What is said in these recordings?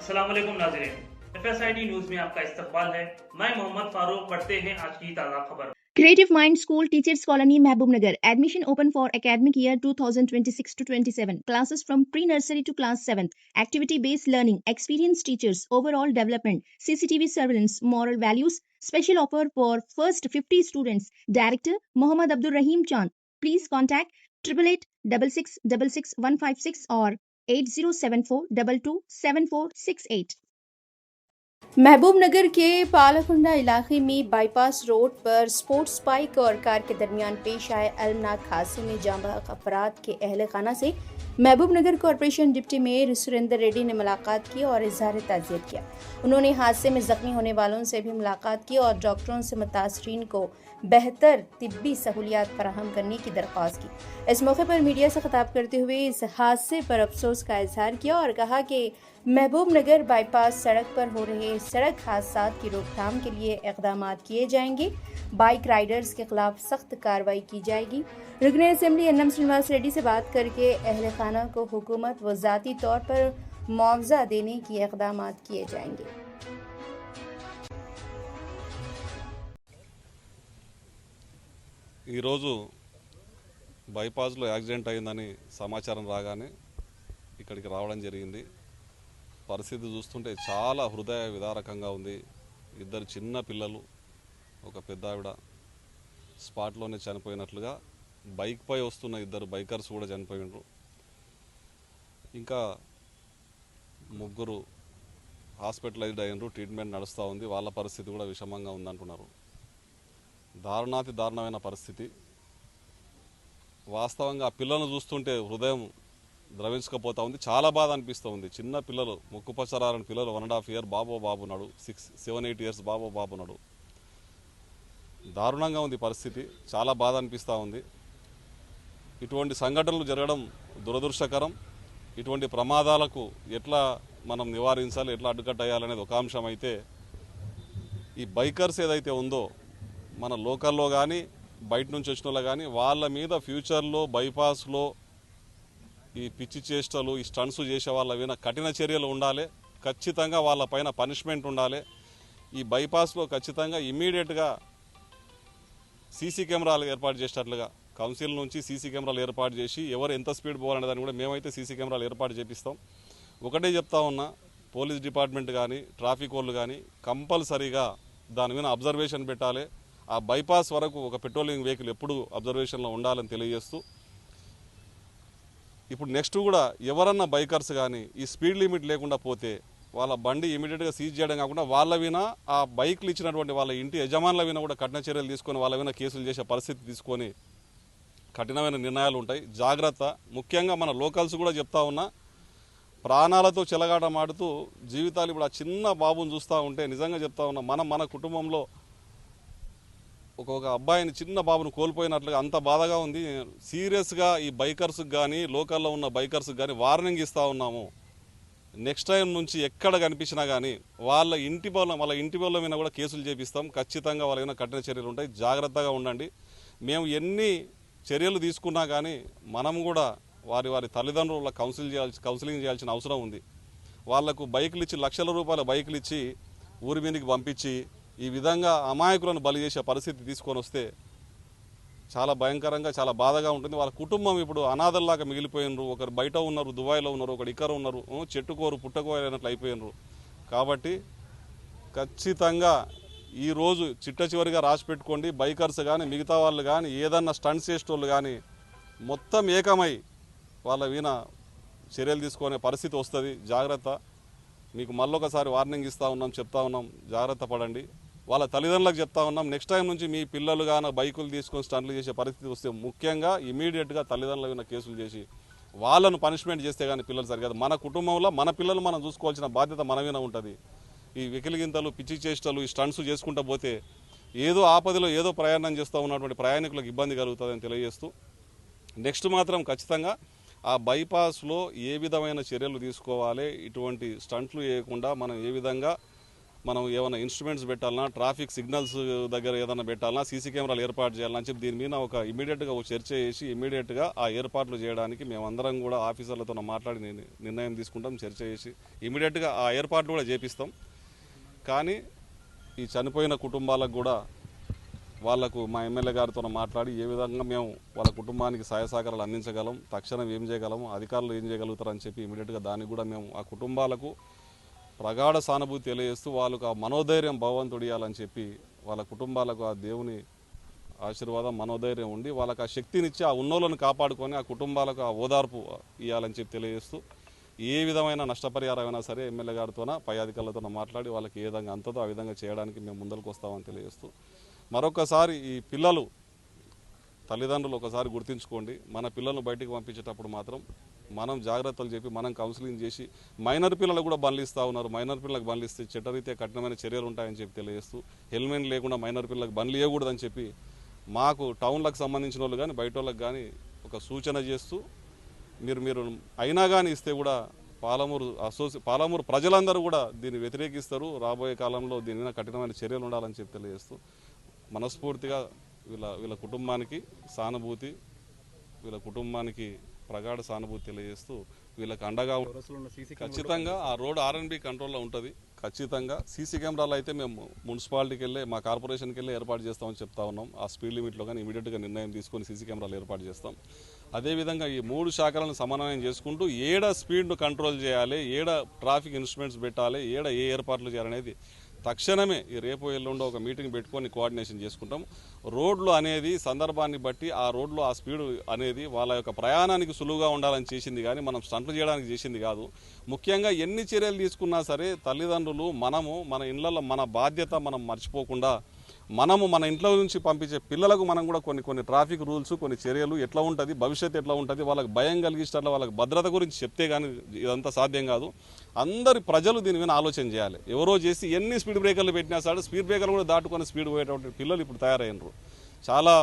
अस्सलाम वालेकुम नाज़रीन। FSID न्यूज में आपका इस्तकबाल है। मैं मोहम्मद फारूक। पढ़ते हैं आज की ताज़ा खबर। Creative Mind School Teachers Colony Mehboob Nagar. Admission open for academic year 2026 to 27. Classes from pre-nursery to class 7th. Activity-based learning, experienced teachers, overall development, CCTV surveillance, moral values. Special offer for first 50 students. Director Mohammad Abdul Rahim Chand. Please contact 8886666156 or 8074227468. महबूब नगर के पालाकुंडा इलाके में bypass road पर sports bike और car के दरमियान पेश आए अलमनाक हादसे में जाँ बहक अफराद के अहल खाना से Mahbub Nagar corporation deputy mayor Surendra Reddy ने मुलाकात की और इजहार ताज़ियत किया। उन्होंने हादसे में जख्मी होने वालों से भी मुलाकात की और डॉक्टरों से मुतासरीन को बेहतर तिब्बी सहूलियात फराहम करने की दरख्वास्त की। इस मौके पर मीडिया से खिताब करते हुए इस हादसे पर अफसोस का इजहार किया और कहा कि महबूब नगर बाईपास सड़क पर हो रहे सड़क हादसात की रोकथाम के लिए इक़दाम किए जाएंगे। बाइक राइडर्स के खिलाफ सख्त कार्रवाई की जाएगी। रुकन असेंबली एनएम श्रीनिवास रेड्डी से बात करके अहल खाना को हुकूमत व ज़ाती तौर पर मुआवजा देने की इक़दाम किए जाएंगे। ఈరోజు బైపాస్లో యాక్సిడెంట్ అయిందని సమాచారం రాగానే ఇక్కడికి రావడం జరిగింది. పరిస్థితి చూస్తుంటే చాలా హృదయ విదారకంగా ఉంది. ఇద్దరు చిన్న పిల్లలు, ఒక పెద్ద ఆవిడ స్పాట్లోనే చనిపోయినట్లుగా, బైక్పై వస్తున్న ఇద్దరు బైకర్స్ కూడా చనిపోయినారు. ఇంకా ముగ్గురు హాస్పిటలైజ్డ్ అయినరు, ట్రీట్మెంట్ నడుస్తూ ఉంది. వాళ్ళ పరిస్థితి కూడా విషమంగా ఉందంటున్నారు. దారుణాతి దారుణమైన పరిస్థితి. వాస్తవంగా ఆ పిల్లలను చూస్తుంటే హృదయం ద్రవించకపోతూ ఉంది. చాలా బాధ అనిపిస్తూ ఉంది. చిన్న పిల్లలు, ముక్కుపచ్చరాలని పిల్లలు, 1.5 year బాబున్నాడు, 7-8 years బాబున్నాడు. దారుణంగా ఉంది పరిస్థితి. చాలా బాధ అనిపిస్తూ ఉంది. ఇటువంటి సంఘటనలు జరగడం దురదృష్టకరం. ఇటువంటి ప్రమాదాలకు ఎట్లా మనం నివారించాలి, ఎట్లా అడ్డుకట్టేయాలనేది ఒక అంశం అయితే, ఈ బైకర్స్ ఏదైతే ఉందో మన లోకల్లో కానీ బయట నుంచి వచ్చిన వాళ్ళు కానీ వాళ్ళ మీద ఫ్యూచర్లో బైపాస్లో ఈ పిచ్చి చేష్టలు, ఈ స్టంట్స్ చేసే వాళ్ళ మీద కఠిన చర్యలు ఉండాలి. ఖచ్చితంగా వాళ్ళపైన పనిష్మెంట్ ఉండాలి. ఈ బైపాస్లో ఖచ్చితంగా ఇమ్మీడియట్గా సీసీ కెమెరాలు ఏర్పాటు చేసేటట్లుగా కౌన్సిల్ నుంచి సీసీ కెమెరాలు ఏర్పాటు చేసి ఎవరు ఎంత స్పీడ్ పోవాలనే దాన్ని కూడా మేమైతే సీసీ కెమెరాలు ఏర్పాటు చేపిస్తాం. ఒకటే చెప్తా ఉన్నా, పోలీస్ డిపార్ట్మెంట్ కానీ ట్రాఫిక్ వాళ్ళు కానీ కంపల్సరీగా దాని మీద అబ్జర్వేషన్ పెట్టాలి. ఆ బైపాస్ వరకు ఒక పెట్రోలింగ్ వెహికల్ ఎప్పుడు అబ్జర్వేషన్లో ఉండాలని తెలియజేస్తూ, ఇప్పుడు నెక్స్ట్ కూడా ఎవరన్నా బైకర్స్ కానీ ఈ స్పీడ్ లిమిట్ లేకుండా పోతే వాళ్ళ బండి ఇమీడియట్గా సీజ్ చేయడం కాకుండా వాళ్ళ విన ఆ బైక్లు ఇచ్చినటువంటి వాళ్ళ ఇంటి యజమానుల విన కూడా కఠిన చర్యలు తీసుకొని వాళ్ళ విన కేసులు చేసే పరిస్థితి తీసుకొని కఠినమైన నిర్ణయాలు ఉంటాయి. జాగ్రత్త. ముఖ్యంగా మన లోకల్స్ కూడా చెప్తా ఉన్నా, ప్రాణాలతో చెలగాటమాడుతూ జీవితాలు ఇప్పుడు ఆ చిన్న బాబుని చూస్తూ ఉంటే నిజంగా చెప్తా ఉన్నా, మన కుటుంబంలో ఒక అబ్బాయిని, చిన్న బాబును కోల్పోయినట్లుగా అంత బాధగా ఉంది. సీరియస్గా ఈ బైకర్స్కి కానీ లోకల్లో ఉన్న బైకర్స్కి కానీ వార్నింగ్ ఇస్తూ ఉన్నాము. నెక్స్ట్ టైం నుంచి ఎక్కడ కనిపించినా కానీ వాళ్ళ ఇంటి వాళ్ళ మీద కూడా కేసులు చేపిస్తాం. ఖచ్చితంగా వాళ్ళ మీద కఠిన చర్యలు ఉంటాయి. జాగ్రత్తగా ఉండండి. మేము ఎన్ని చర్యలు తీసుకున్నా కానీ మనం కూడా వారి తల్లిదండ్రుల కౌన్సిలింగ్ చేయాల్సిన అవసరం ఉంది. వాళ్లకు బైకులు ఇచ్చి, లక్షల రూపాయల బైకులు ఇచ్చి ఊరి మీదకి పంపించి ఈ విధంగా అమాయకులను బలి చేసే పరిస్థితి తీసుకొని వస్తే చాలా భయంకరంగా, చాలా బాధగా ఉంటుంది. వాళ్ళ కుటుంబం ఇప్పుడు అనాథల్లాగా మిగిలిపోయినరు. ఒకరు బయట ఉన్నారు, దుబాయ్లో ఉన్నారు, ఒకరు ఇక్కడ ఉన్నారు, చెట్టుకోరు పుట్టకోరైనట్లు అయిపోయినరు. కాబట్టి ఖచ్చితంగా ఈరోజు చిట్ట చివరిగా రాసి పెట్టుకోండి. బైకర్స్ కానీ మిగతా వాళ్ళు కానీ ఏదన్నా స్టంట్స్ చేసేటోళ్ళు కానీ మొత్తం ఏకమై వాళ్ళ వీణ చర్యలు తీసుకునే పరిస్థితి వస్తుంది. జాగ్రత్త. మీకు మళ్ళొకసారి వార్నింగ్ ఇస్తూ ఉన్నాం, చెప్తా ఉన్నాం, జాగ్రత్త పడండి. వాళ్ళ తల్లిదండ్రులకు చెప్తా ఉన్నాం, నెక్స్ట్ టైం నుంచి మీ పిల్లలు కానీ బైకులు తీసుకొని స్టంట్లు చేసే పరిస్థితి వస్తే ముఖ్యంగా ఇమీడియట్గా తల్లిదండ్రుల మీద కేసులు చేసి వాళ్ళను పనిష్మెంట్ చేస్తే కానీ పిల్లలు సరికాదు. మన కుటుంబంలో మన పిల్లలు మనం చూసుకోవాల్సిన బాధ్యత మన మీద ఉంటుంది. ఈ వెకిలిగింతలు, పిచ్చి చేష్టలు, ఈ స్టంట్స్ చేసుకుంటూ పోతే ఏదో ఆపదలో ఏదో ప్రయాణం చేస్తూ ఉన్నటువంటి ప్రయాణికులకు ఇబ్బంది కలుగుతుందని తెలియజేస్తూ, నెక్స్ట్ మాత్రం ఖచ్చితంగా ఆ బైపాస్లో ఏ విధమైన చర్యలు తీసుకోవాలి, ఇటువంటి స్టంట్లు చేయకుండా మనం ఏ విధంగా మనం ఏమైనా ఇన్స్ట్రుమెంట్స్ పెట్టాలన్నా, ట్రాఫిక్ సిగ్నల్స్ దగ్గర ఏదైనా పెట్టాలన్నా, సీసీ కెమెరాలు ఏర్పాటు చేయాలని చెప్పి దీని మీద ఒక ఇమీడియట్గా ఒక చర్చ చేసి ఇమీడియట్గా ఆ ఏర్పాట్లు చేయడానికి మేమందరం కూడా ఆఫీసర్లతో మాట్లాడి నిర్ణయం తీసుకుంటాం. చర్చ చేసి ఇమీడియట్గా ఆ ఏర్పాట్లు కూడా చేపిస్తాం. కానీ ఈ చనిపోయిన కుటుంబాలకు కూడా వాళ్లకు మా ఎమ్మెల్యే గారితో మాట్లాడి ఏ విధంగా మేము వాళ్ళ కుటుంబానికి సహాయ సహకారాలు అందించగలం, తక్షణం ఏం చేయగలము, అధికారులు ఏం చేయగలుగుతారని చెప్పి ఇమీడియట్గా దానికి కూడా మేము ఆ కుటుంబాలకు ప్రగాఢ సానుభూతి తెలియజేస్తూ వాళ్ళకు ఆ మనోధైర్యం భగవంతుడియాలని చెప్పి వాళ్ళ కుటుంబాలకు ఆ దేవుని ఆశీర్వాదం మనోధైర్యం ఉండి వాళ్ళకి ఆ శక్తినిచ్చి ఆ ఉన్నోళ్ళను కాపాడుకొని ఆ కుటుంబాలకు ఆ ఓదార్పు ఇవ్వాలని చెప్పి తెలియజేస్తూ ఏ విధమైన నష్టపరిహారం అయినా సరే ఎమ్మెల్యే గారితోన పై అధికారులతో మాట్లాడి వాళ్ళకి ఏ విధంగా అంతతో ఆ విధంగా చేయడానికి మేము ముందరకు వస్తామని తెలియజేస్తూ మరొకసారి ఈ పిల్లలు తల్లిదండ్రులు ఒకసారి గుర్తుంచుకోండి, మన పిల్లలను బయటికి పంపించేటప్పుడు మాత్రం మనం జాగ్రత్తలు చెప్పి మనం కౌన్సిలింగ్ చేసి మైనర్ పిల్లలు కూడా బండ్లు ఇస్తూ ఉన్నారు. మైనర్ పిల్లలకు బండ్లు ఇస్తే చట్టరీత్యా కఠినమైన చర్యలు ఉంటాయని చెప్పి తెలియజేస్తూ హెల్మెట్ లేకుండా మైనర్ పిల్లలకు బండ్లు ఇవ్వకూడదని చెప్పి మాకు టౌన్లకు సంబంధించిన వాళ్ళు కానీ బయట వాళ్ళకి కానీ ఒక సూచన చేస్తూ మీరు అయినా కానీ ఇస్తే కూడా పాలమూరు ప్రజలందరూ కూడా దీన్ని వ్యతిరేకిస్తారు. రాబోయే కాలంలో దీని మీద కఠినమైన చర్యలు ఉండాలని చెప్పి తెలియజేస్తూ మనస్ఫూర్తిగా వీళ్ళ కుటుంబానికి సానుభూతి, వీళ్ళ కుటుంబానికి ప్రగాఢ సానుభూతి తెలియజేస్తూ వీళ్ళకి అండగా ఖచ్చితంగా ఆ రోడ్ ఆర్ఎన్బి కంట్రోల్లో ఉంటుంది. ఖచ్చితంగా సీసీ కెమెరాలు అయితే మేము మున్సిపాలిటీకి వెళ్ళి మా కార్పొరేషన్కి వెళ్ళి ఏర్పాటు చేస్తామని చెప్తా ఉన్నాం. ఆ స్పీడ్ లిమిట్లో కానీ ఇమీడియట్గా నిర్ణయం తీసుకొని సీసీ కెమెరాలు ఏర్పాటు చేస్తాం. అదేవిధంగా ఈ 3 శాఖలను సమన్వయం చేసుకుంటూ ఏడ స్పీడ్ను కంట్రోల్ చేయాలి, ఏడ ట్రాఫిక్ ఇన్స్ట్రుమెంట్స్ పెట్టాలి, ఏడ ఏ ఏర్పాట్లు చేయాలనేది తక్షణమే ఈ రేపు ఎల్లుండో ఒక మీటింగ్ పెట్టుకొని కోఆర్డినేషన్ చేసుకుంటాం. రోడ్లు అనేది సందర్భాన్ని బట్టి ఆ రోడ్లు ఆ స్పీడ్ అనేది వాళ్ళ యొక్క ప్రయాణానికి సులువుగా ఉండాలని చేసింది కానీ మనం స్టంట్లు చేయడానికి చేసింది కాదు. ముఖ్యంగా ఎన్ని చర్యలు తీసుకున్నా సరే తల్లిదండ్రులు మనము మన ఇళ్లలో మన బాధ్యత మనం మర్చిపోకుండా మనము మన ఇంట్లో నుంచి పంపించే పిల్లలకు మనం కూడా కొన్ని ట్రాఫిక్ రూల్స్, కొన్ని చర్యలు ఎట్లా ఉంటుంది, భవిష్యత్తు ఎట్లా ఉంటుంది, వాళ్ళకి భయం కలిగించట్ల వాళ్ళకి భద్రత గురించి చెప్తే కానీ ఇదంతా సాధ్యం కాదు. అందరి ప్రజలు దీని మీద ఆలోచన చేయాలి. ఎవరో చేసి ఎన్ని స్పీడ్ బ్రేకర్లు పెట్టినా సరే స్పీడ్ బ్రేకర్లు కూడా దాటుకొని స్పీడ్ పోయేటువంటి పిల్లలు ఇప్పుడు తయారైనరు. చాలా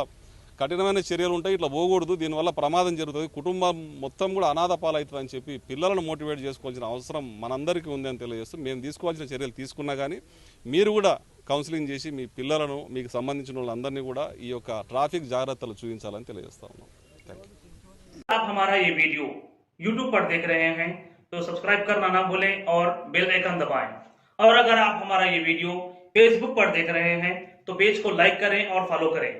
కఠినమైన చర్యలు ఉంటాయి, ఇట్లా పోకూడదు, దీనివల్ల ప్రమాదం జరుగుతుంది, కుటుంబం మొత్తం కూడా అనాథ పాలవుతుందని చెప్పి పిల్లలను మోటివేట్ చేసుకోవాల్సిన అవసరం మనందరికీ ఉందని తెలియజేస్తూ మేము తీసుకోవాల్సిన చర్యలు తీసుకున్నా కానీ మీరు కూడా కౌన్సిలింగ్ చేసి మీ పిల్లలను మీకు సంబంధించిన వాళ్ళందరినీ కూడా ఈ యొక్క ట్రాఫిక్ జాగ్రత్తలు చూపించాలని తెలియజేస్తా ఉన్నాం. Thank you. आप हमारा ये वीडियो YouTube पर देख रहे हैं तो सब्सक्राइब करना ना भूलें और बेल आइकन दबाएं। और अगर आप हमारा ये वीडियो Facebook पर देख रहे हैं तो पेज को लाइक करें और फॉलो करें।